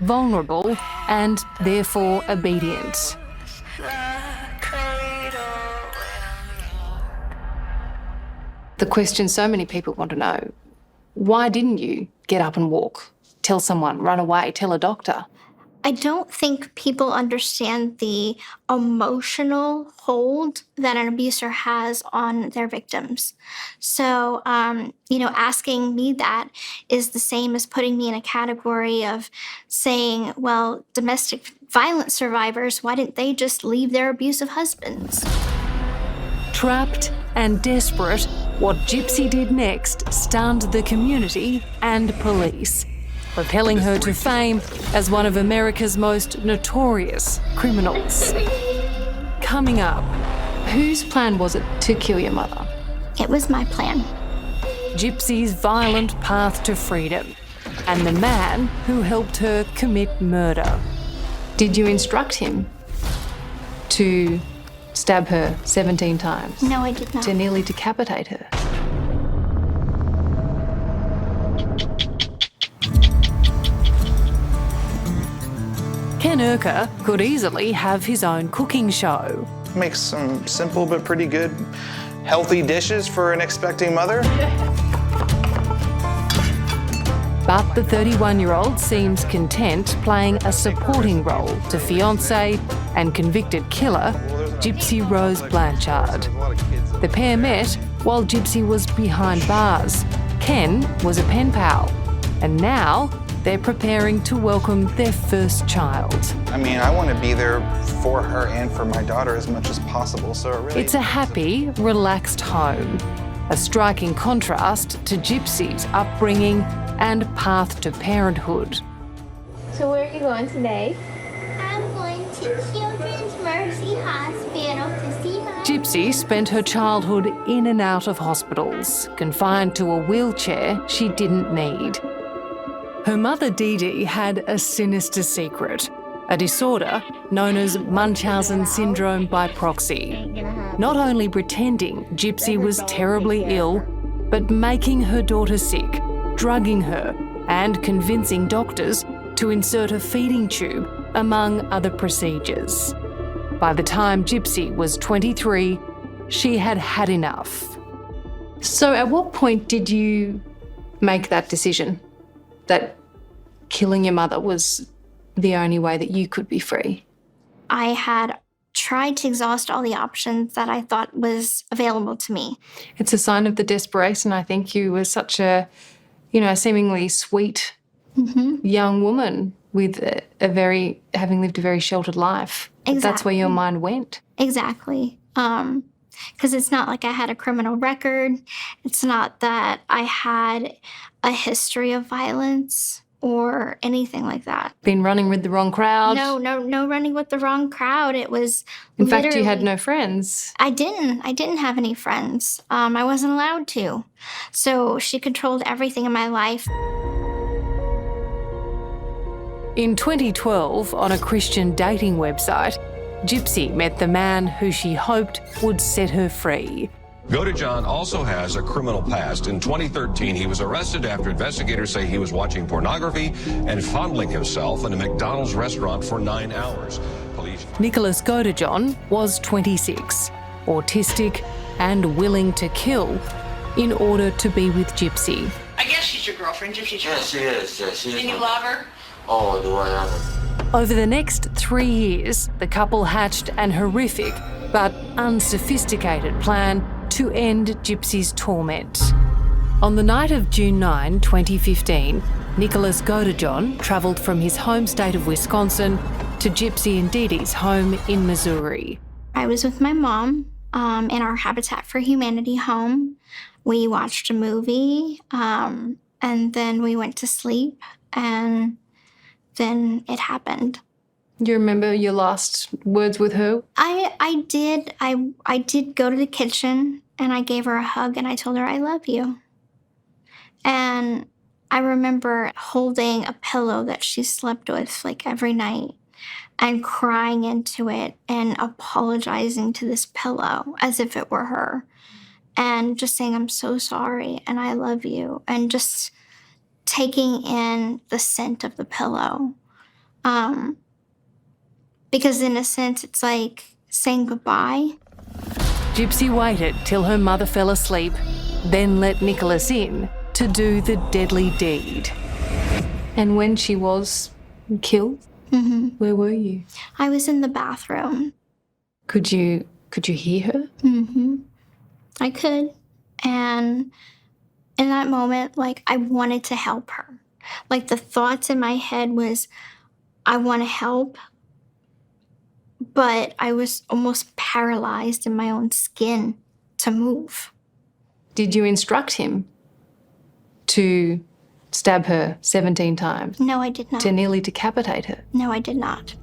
vulnerable, and therefore obedient. The question so many people want to know, why didn't you get up and walk, tell someone, run away, tell a doctor? I don't think people understand the emotional hold that an abuser has on their victims. So, asking me that is the same as putting me in a category of saying, well, domestic violence survivors, why didn't they just leave their abusive husbands? Trapped and desperate, what Gypsy did next stunned the community and police, propelling her to fame as one of America's most notorious criminals. Coming up, whose plan was it to kill your mother? It was my plan. Gypsy's violent path to freedom and the man who helped her commit murder. Did you instruct him to stab her 17 times? No, I did not. To nearly decapitate her? Ken Urker could easily have his own cooking show. Makes some simple but pretty good, healthy dishes for an expecting mother. But the 31-year-old seems content playing a supporting role to fiancé and convicted killer Gypsy Rose Blanchard. The pair met while Gypsy was behind bars. Ken was a pen pal, and now they're preparing to welcome their first child. I mean, I want to be there for her and for my daughter as much as possible, so it really... It's a happy, relaxed home, a striking contrast to Gypsy's upbringing and path to parenthood. So where are you going today? I'm going to Children's Mercy Hospital to see my... Gypsy spent her childhood in and out of hospitals, confined to a wheelchair she didn't need. Her mother Dee Dee had a sinister secret, a disorder known as Munchausen syndrome by proxy. Not only pretending Gypsy was terribly ill, but making her daughter sick, drugging her, and convincing doctors to insert a feeding tube, among other procedures. By the time Gypsy was 23, she had had enough. So at what point did you make that decision that killing your mother was the only way that you could be free? I had tried to exhaust all the options that I thought was available to me. It's a sign of the desperation. I think you were such a, seemingly sweet young woman with having lived a very sheltered life. Exactly. That's where your mind went. Exactly. Because it's not like I had a criminal record. It's not that I had a history of violence or anything like that. Been running with the wrong crowd? No running with the wrong crowd. It was In fact, you had no friends. I didn't have any friends. I wasn't allowed to. So she controlled everything in my life. In 2012, on a Christian dating website, Gypsy met the man who she hoped would set her free. Godejohn also has a criminal past. In 2013, he was arrested after investigators say he was watching pornography and fondling himself in a McDonald's restaurant for 9 hours. Nicholas Godejohn was 26, autistic and willing to kill in order to be with Gypsy. I guess she's your girlfriend, Gypsy's your Yes, she is. Yes, she is. And you love her? Oh, do I have her? Over the next 3 years, the couple hatched an horrific but unsophisticated plan to end Gypsy's torment. On the night of June 9, 2015, Nicholas Godejohn travelled from his home state of Wisconsin to Gypsy and Dee Dee's home in Missouri. I was with my mom in our Habitat for Humanity home. We watched a movie, and then we went to sleep, and then it happened. Do you remember your last words with her? I did. I did go to the kitchen and I gave her a hug and I told her I love you. And I remember holding a pillow that she slept with like every night and crying into it and apologizing to this pillow as if it were her. And just saying, I'm so sorry and I love you. And just taking in the scent of the pillow Because in a sense, it's like saying goodbye. Gypsy waited till her mother fell asleep, then let Nicholas in to do the deadly deed. And when she was killed, where were you? I was in the bathroom. Could you hear her? I could. And in that moment, like, I wanted to help her. Like, the thoughts in my head was, I want to help, but I was almost paralyzed in my own skin to move. Did you instruct him to stab her 17 times? No, I did not. To nearly decapitate her? No, I did not.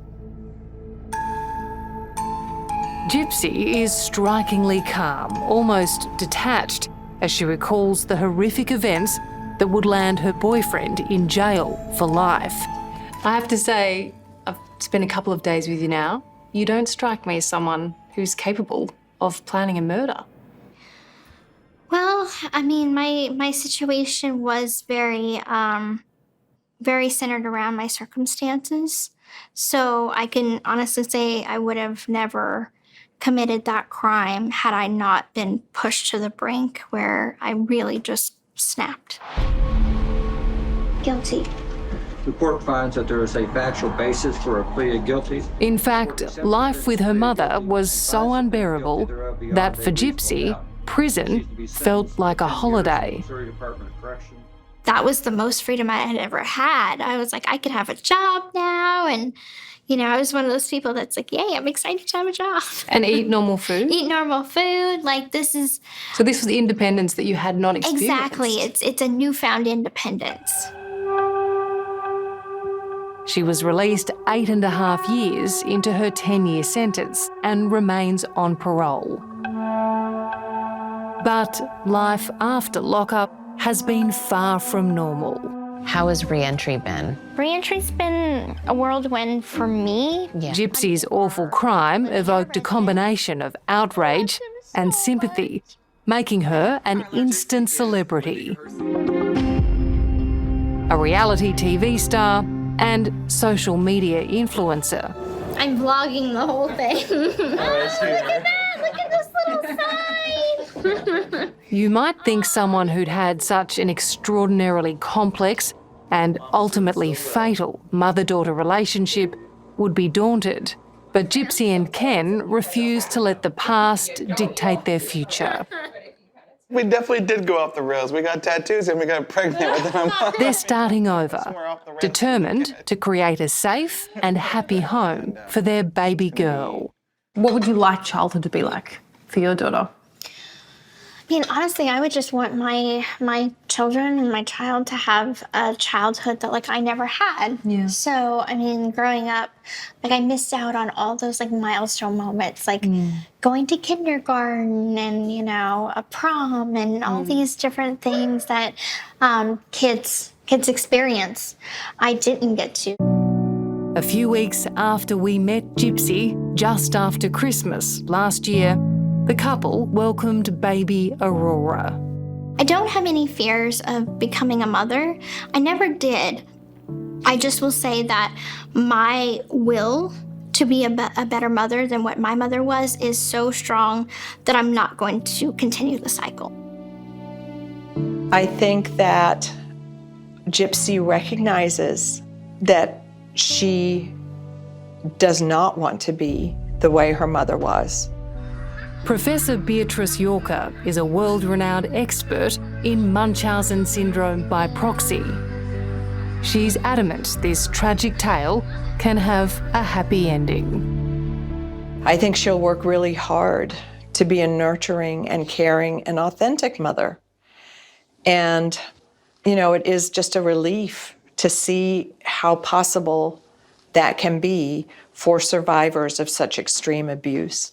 Gypsy is strikingly calm, almost detached, as she recalls the horrific events that would land her boyfriend in jail for life. I have to say, I've spent a couple of days with you now. You don't strike me as someone who's capable of planning a murder. Well, I mean, my situation was very centered around my circumstances. So I can honestly say I would have never committed that crime had I not been pushed to the brink where I really just snapped. Guilty. The court finds that there is a factual basis for a plea of guilty. In fact, life with her mother was so unbearable that for Gypsy, prison felt like a holiday. That was the most freedom I had ever had. I was like, I could have a job now. And, you know, I was one of those people that's like, yay, I'm excited to have a job. And eat normal food? Eat normal food. Like, this is... So this was the independence that you had not experienced? Exactly. It's a newfound independence. She was released 8.5 years into her 10-year sentence and remains on parole. But life after lockup has been far from normal. How has re-entry been? Re-entry's been a whirlwind for me. Yeah. Gypsy's awful crime evoked a combination of outrage and sympathy, making her an instant celebrity. A reality TV star and social media influencer. I'm vlogging the whole thing. Oh, look at that! Look at this little sign! You might think someone who'd had such an extraordinarily complex and ultimately fatal mother-daughter relationship would be daunted. But Gypsy and Ken refused to let the past dictate their future. We definitely did go off the rails. We got tattoos and we got pregnant with them. They're starting over, determined to create a safe and happy home for their baby girl. What would you like childhood to be like for your daughter? I mean, honestly, I would just want my children and my child to have a childhood that, like, I never had. Yeah. So, I mean, growing up, like, I missed out on all those, like, milestone moments, like going to kindergarten and, you know, a prom and all these different things that kids experience. I didn't get to. A few weeks after we met Gypsy, just after Christmas last year, the couple welcomed baby Aurora. I don't have any fears of becoming a mother. I never did. I just will say that my will to be a better mother than what my mother was is so strong that I'm not going to continue the cycle. I think that Gypsy recognizes that she does not want to be the way her mother was. Professor Beatrice Yorker is a world-renowned expert in Munchausen syndrome by proxy. She's adamant this tragic tale can have a happy ending. I think she'll work really hard to be a nurturing and caring and authentic mother. And, you know, it is just a relief to see how possible that can be for survivors of such extreme abuse.